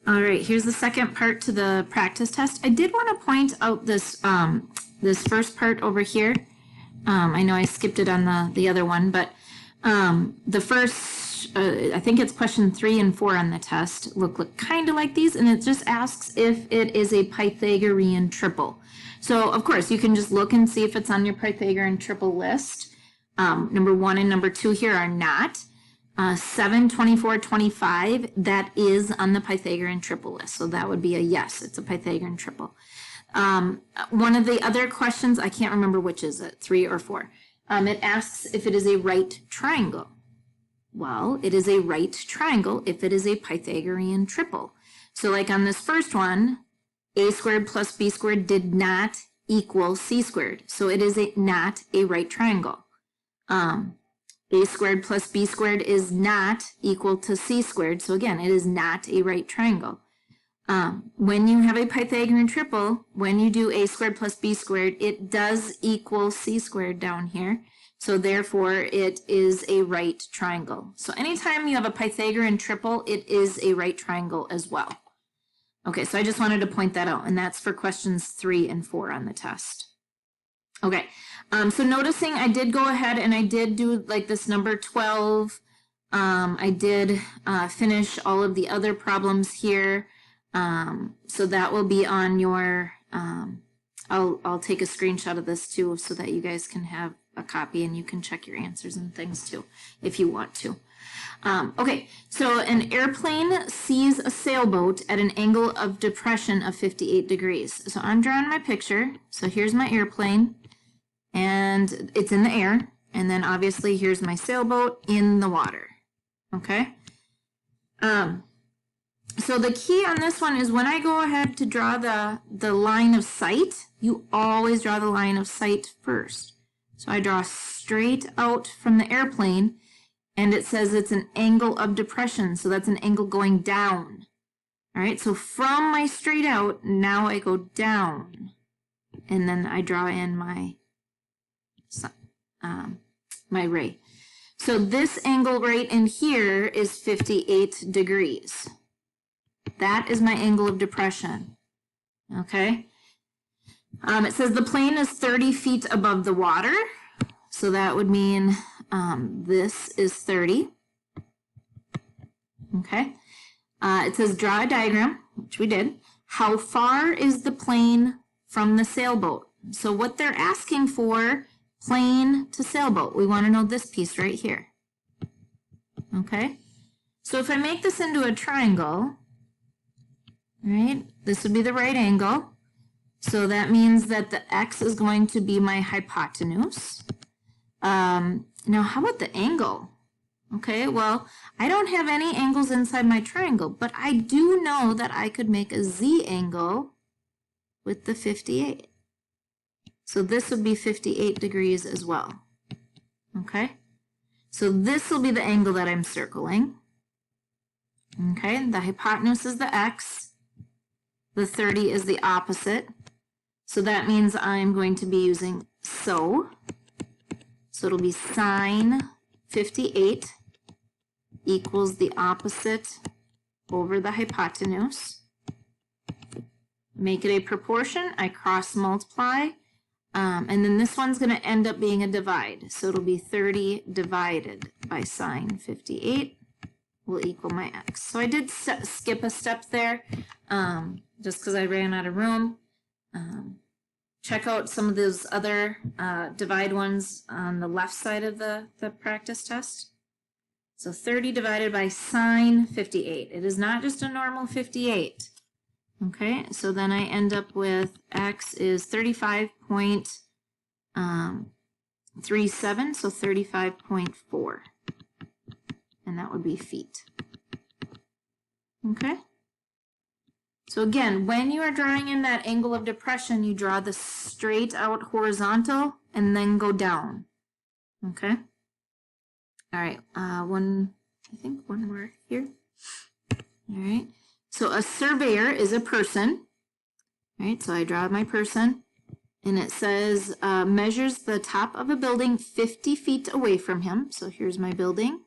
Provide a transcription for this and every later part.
All right, here's the second part to the practice test. I did want to point out this this first part over here. I know I skipped it on the other one, but the first, I think it's question 3 and 4 on the test, look kind of like these, and it just asks if it is a Pythagorean triple. So, of course, you can just look and see if it's on your Pythagorean triple list. Number 1 and number 2 here are not. 7, 24, 25, that is on the Pythagorean triple list. So that would be a yes, it's a Pythagorean triple. One of the other questions, I can't remember which is it, 3 or 4. It asks if it is a right triangle. Well, it is a right triangle if it is a Pythagorean triple. So like on this first one, a squared plus b squared did not equal c squared. So it is not a right triangle. A squared plus b squared is not equal to c squared. So again, it is not a right triangle. When you have a Pythagorean triple, when you do a squared plus b squared, it does equal c squared down here. So therefore, it is a right triangle. So anytime you have a Pythagorean triple, it is a right triangle as well. Okay, so I just wanted to point that out, and that's for questions 3 and 4 on the test. Okay, so noticing I did go ahead and I did do like this number 12. I did finish all of the other problems here. So that will be on your, I'll take a screenshot of this too so that you guys can have a copy and you can check your answers and things too if you want to. Okay, so an airplane sees a sailboat at an angle of depression of 58 degrees. So I'm drawing my picture. So here's my airplane and it's in the air. And then obviously here's my sailboat in the water. Okay. So the key on this one is when I go ahead to draw the line of sight, you always draw the line of sight first. So I draw straight out from the airplane, and it says it's an angle of depression, so that's an angle going down. All right, so from my straight out, now I go down, and then I draw in my my ray. So this angle right in here is 58 degrees. That is my angle of depression. Okay. It says the plane is 30 feet above the water. So that would mean this is 30. Okay. It says draw a diagram, which we did. How far is the plane from the sailboat? So what they're asking for, plane to sailboat. We want to know this piece right here. Okay. So if I make this into a triangle, right, this would be the right angle. So that means that the x is going to be my hypotenuse. Now, how about the angle? Okay, well, I don't have any angles inside my triangle, but I do know that I could make a z angle with the 58. So this would be 58 degrees as well. Okay, so this will be the angle that I'm circling. Okay, the hypotenuse is the x. The 30 is the opposite. So that means I'm going to be using so. So it'll be sine 58 equals the opposite over the hypotenuse. Make it a proportion. I cross multiply. And then this one's going to end up being a divide. So it'll be 30 divided by sine 58 will equal my x. So I did skip a step there just because I ran out of room. Check out some of those other divide ones on the left side of the practice test. So 30 divided by sine 58. It is not just a normal 58. Okay, so then I end up with x is 35.37, so 35.4. And that would be feet. Okay. So again, when you are drawing in that angle of depression, you draw the straight out horizontal and then go down. Okay. All right. I think one more here. All right. So a surveyor is a person. All right. So I draw my person, and it says measures the top of a building 50 feet away from him. So here's my building.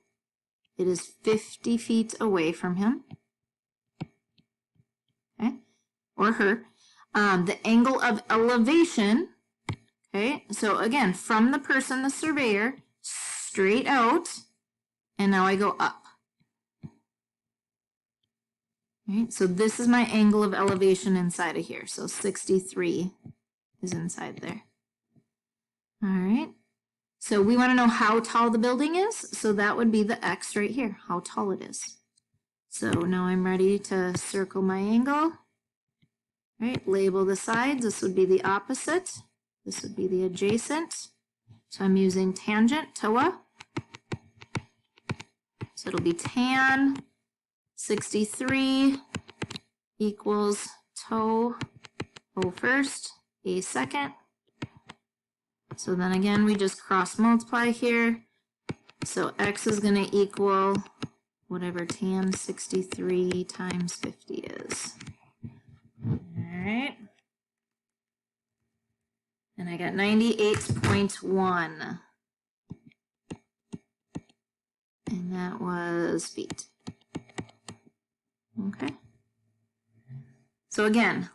It is 50 feet away from him. or her, the angle of elevation, okay, so again, from the person, the surveyor, straight out, and now I go up. Right, so this is my angle of elevation inside of here. So 63 is inside there. All right. So we want to know how tall the building is. So that would be the X right here, how tall it is. So now I'm ready to circle my angle. Right, label the sides. This would be the opposite. This would be the adjacent. So I'm using tangent, TOA. So it'll be tan 63 equals toe O first, A second. So then again, we just cross multiply here. So X is going to equal whatever tan 63 times 50 is. All right. And I got 98.1. And that was feet. Okay. So again,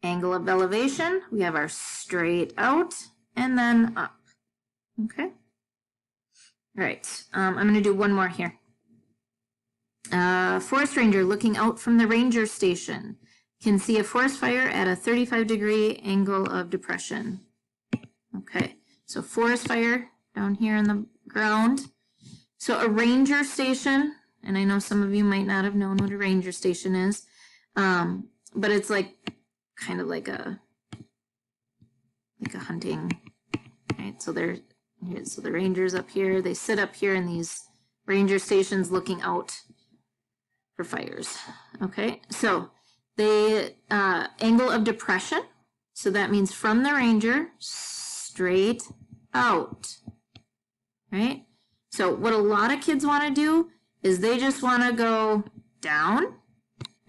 angle of elevation, we have our straight out and then up. Okay. All right. I'm going to do one more here. Forest ranger looking out from the ranger station can see a forest fire at a 35-degree angle of depression. Okay. So forest fire down here in the ground. So a ranger station, and I know some of you might not have known what a ranger station is, but it's like kind of like a hunting, right? So so the rangers up here, they sit up here in these ranger stations looking out for fires. Okay, so the angle of depression, so that means from the ranger straight out, right? So what a lot of kids want to do is they just want to go down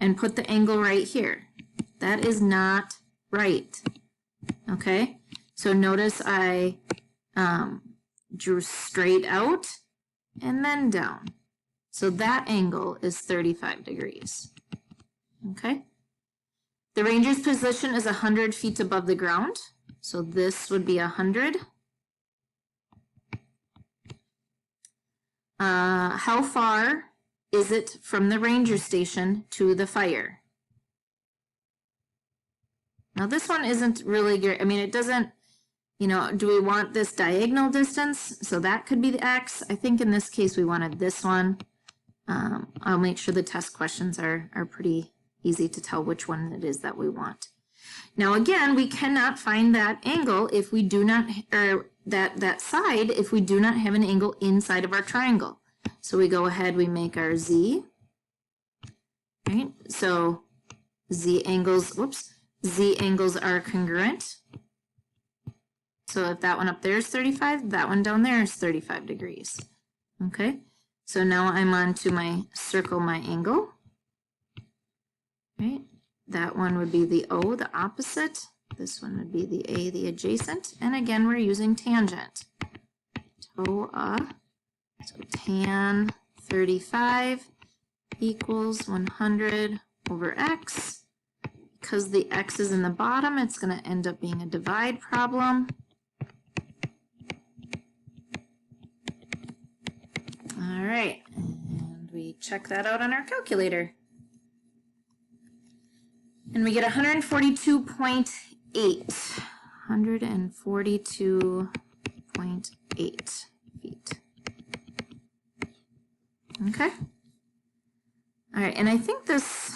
and put the angle right here. That is not right. Okay, so notice I drew straight out and then down. So that angle is 35 degrees. Okay, the ranger's position is 100 feet above the ground. So this would be 100. How far is it from the ranger station to the fire? Now this one isn't really great. I mean, it doesn't, you know, do we want this diagonal distance? So that could be the X. I think in this case we wanted this one. I'll make sure the test questions are pretty easy to tell which one it is that we want. Now again, we cannot find that angle if we do not, or that side if we do not have an angle inside of our triangle. So we go ahead, we make our Z, right? So Z angles are congruent. So if that one up there is 35, that one down there is 35 degrees. Okay, so now I'm on to my circle my angle. Right, that one would be the O, the opposite. This one would be the A, the adjacent. And again, we're using tangent. TOA. So tan 35 equals 100 over X. Because the X is in the bottom, it's going to end up being a divide problem. All right, and we check that out on our calculator. And we get 142.8. 142.8 feet. Okay. All right, and I think this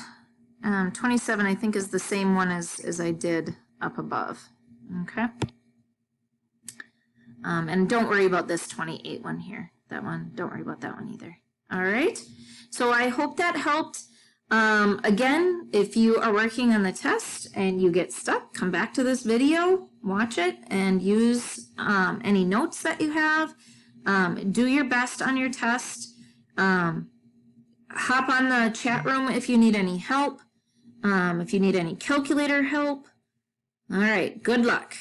27, I think, is the same one as I did up above. Okay. And don't worry about this 28 one here. That one, don't worry about that one either. All right. So I hope that helped. Again, if you are working on the test and you get stuck, come back to this video, watch it, and use any notes that you have. Do your best on your test. Hop on the chat room if you need any help, if you need any calculator help. All right, good luck.